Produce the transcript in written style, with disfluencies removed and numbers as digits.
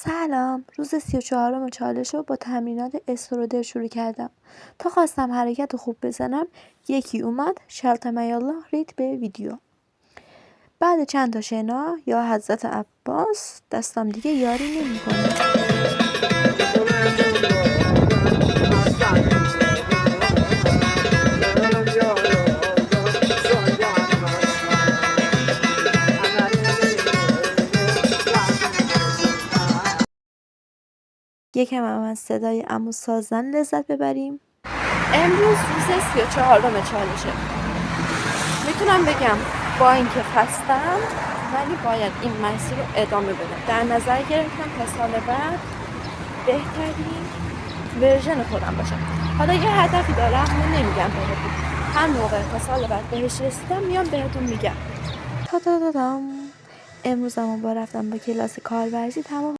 سلام. روز 34م چالش رو با تمرینات استرودر شروع کردم. تا خواستم حرکت خوب بزنم یکی اومد شرط میالله رید به ویدیو. بعد چند تا شنا یا حضرت عباس دستم دیگه یاری نمی‌کنه. یکم هم از صدای عمو سازن لذت ببریم. امروز روز 34م چالشه. میتونم بگم با اینکه خستم ولی باید این مسیر رو ادامه بدم. در نظر گرفتم تا سال بعد بهترین ورژن خودم باشم. حالا یه هدفی دارم، نمیگم بهتون. هر موقع تا سال بعد بهش رسیدم میام بهتون میگم. تا امروزمو با رفتم به کلاس کارورزی تمام